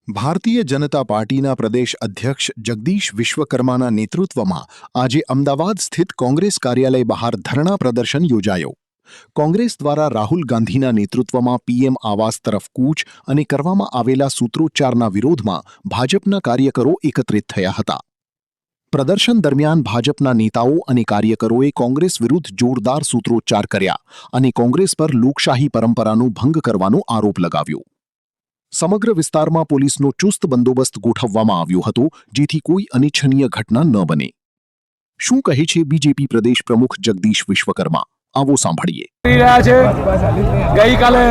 ભારતીય જનતા પાર્ટીના પ્રદેશ અધ્યક્ષ જગદીશ વિશ્વકર્માના નેતૃત્વમાં આજે અમદાવાદ સ્થિત કોંગ્રેસ કાર્યાલય બહાર ધરણા પ્રદર્શન યોજાયો. કોંગ્રેસ દ્વારા રાહુલ ગાંધીના નેતૃત્વમાં પીએમ આવાસ તરફ કૂચ અને કરવામાં આવેલા સૂત્રોચ્ચારના વિરોધમાં ભાજપના કાર્યકરો એકત્રિત થયા હતા. પ્રદર્શન દરમિયાન ભાજપના નેતાઓ અને કાર્યકરોએ કોંગ્રેસ વિરુદ્ધ જોરદાર સૂત્રોચ્ચાર કર્યા અને કોંગ્રેસ પર લોકશાહી પરંપરાનો ભંગ કરવાનો આરોપ લગાવ્યો. સમગ્ર વિસ્તારમાં પોલીસનો ચુસ્ત બંદોબસ્ત ગોઠવવામાં આવ્યો હતો, જેથી કોઈ અનિચ્છનીય ઘટના ન બને. શું કહે છે બીજેપી પ્રદેશ પ્રમુખ જગદીશ વિશ્વકર્મા? આવો સાંભળીએ. ગઈકાલે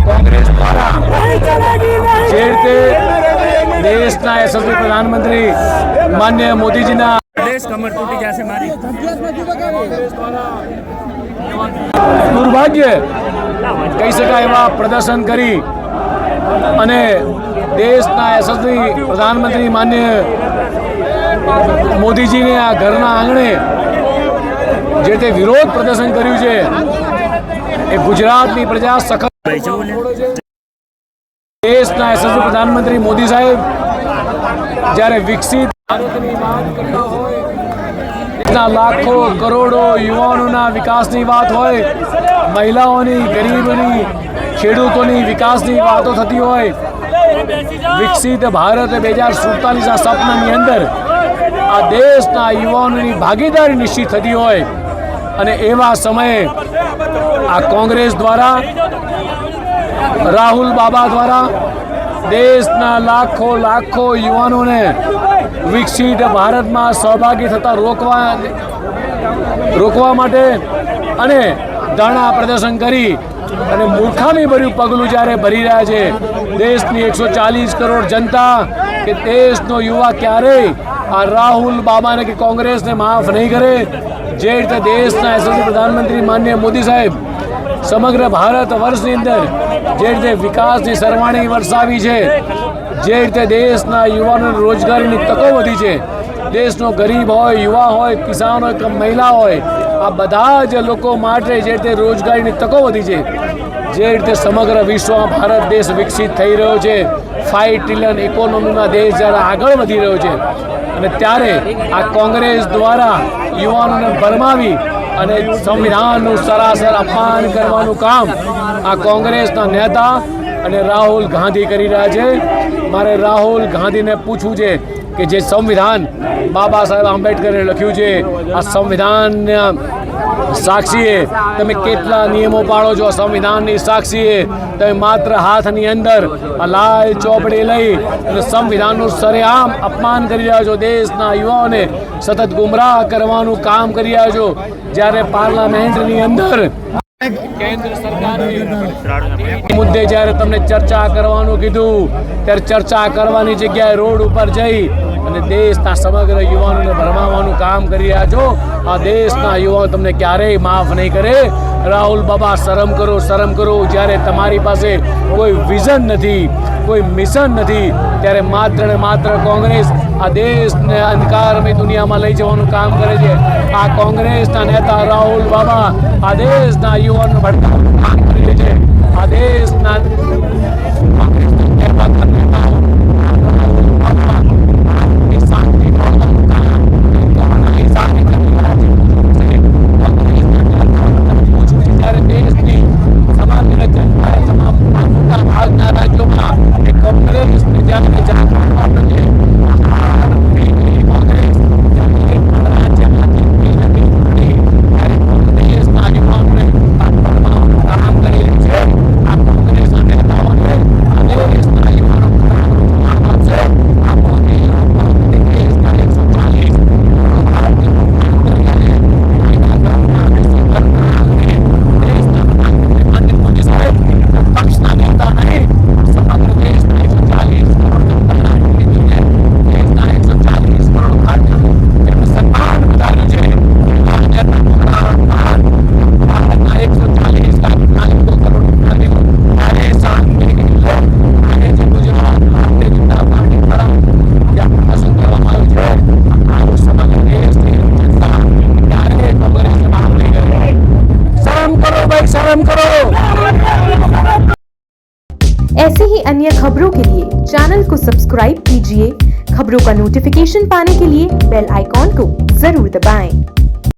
કોંગ્રેસ દ્વારા જે રીતે દેશના યશસ્વી પ્રધાનમંત્રી માન્ય મોદીજીના દુર્ભાગ્ય કહી શકાય એવા પ્રદર્શન કરી અને દેશના યશસ્વી પ્રધાનમંત્રી માન્ય મોદીજીને આ ઘરના આંગણે જે તે વિરોધ પ્રદર્શન કર્યું છે એ ગુજરાતની પ્રજા સખત દેશના યશસ્વી પ્રધાનમંત્રી મોદી સાહેબ જ્યારે વિકસિત ભારતની વાત કરતા હોય, દેશના લાખો કરોડો યુવાનોના વિકાસની વાત હોય, મહિલાઓની, ગરીબોની, ખેડૂતોની વિકાસની વાતો થતી હોય, વિકસિત ભારત 2047ના સપનાની અંદર આ દેશના યુવાનોની ભાગીદારી નિશ્ચિત થતી હોય અને એવા સમયે આ કોંગ્રેસ દ્વારા, રાહુલ બાબા દ્વારા દેશના લાખો યુવાનોને વિકસિત ભારતમાં સહભાગી થતા રોકવા માટે અને ધરણા પ્રદર્શન કરી અને મૂર્ખામી ભર્યું પગલું જ્યારે ભરી રહ્યા છે દેશની 140 કરોડ જનતા કે દેશનો યુવા ક્યારેય આ રાહુલ બાબાને કે કોંગ્રેસને માફ નહીં કરે. જે રીતે દેશના યશસ્વી પ્રધાનમંત્રી માન્ય મોદી સાહેબ સમગ્ર ભારત વર્ષની અંદર જે રીતે વિકાસની સરવાણી વરસાવી છે, જે રીતે દેશના યુવાનોને રોજગારીની તકો વધી છે, દેશનો ગરીબ હોય, યુવા હોય, કિસાન હોય કે મહિલા હોય, આ બધા જ લોકો માટે જે રીતે રોજગારીની તકો વધી છે, જે રીતે સમગ્ર વિશ્વમાં ભારત દેશ વિકસિત થઈ રહ્યો છે, 5 ટ્રિલિયન ઇકોનોમીમાં દેશ જ્યારે આગળ વધી રહ્યો છે અને ત્યારે આ કોંગ્રેસ દ્વારા યુવાનોને ભરમાવી અને સંવિધાનનું સરાસર અપમાન કરવાનું કામ આ કોંગ્રેસના નેતા અને રાહુલ ગાંધી કરી રહ્યા છે. મારે રાહુલ ગાંધીને પૂછવું છે કે જે સંવિધાન બાબા સાહેબ આંબેડકરે લખ્યું છે, આ સંવિધાનના સાક્ષીએ તમે કેટલા નિયમો પાળો છો? સંવિધાનની સાક્ષીએ તમે માત્ર હાથની અંદર આ લાલ ચોપડી લઈ અને સંવિધાનનું સરેઆમ અપમાન કરી રહ્યા છો. દેશના યુવાઓને સતત ગુમરાહ કરવાનું કામ કરી રહ્યા છો. જ્યારે પાર્લામેન્ટની અંદર કેન્દ્ર સરકારની મુદ્દે જ્યારે તમને ચર્ચા કરવાનું કીધું ત્યારે ચર્ચા કરવાની જગ્યાએ રોડ ઉપર જઈ અને દેશના સમગ્ર યુવાનોને ભરમાવવાનું કામ કરી રહ્યા છો. આ દેશના યુવાનો તમને ક્યારેય માફ નહીં કરે. રાહુલ બાબા, શરમ કરો. જ્યારે તમારી પાસે કોઈ વિઝન નથી, કોઈ મિશન નથી, ત્યારે માત્ર ને માત્ર કોંગ્રેસ આ દેશને અંધકારમય દુનિયામાં લઈ જવાનું કામ કરે છે. આ કોંગ્રેસના નેતા રાહુલ બાબા આ દેશના યુવાનો ભટકાવવાનું કામ કરે છે. આ દેશના चैनल को सब्सक्राइब कीजिए। खबरों का नोटिफिकेशन पाने के लिए बेल आइकॉन को जरूर दबाएं।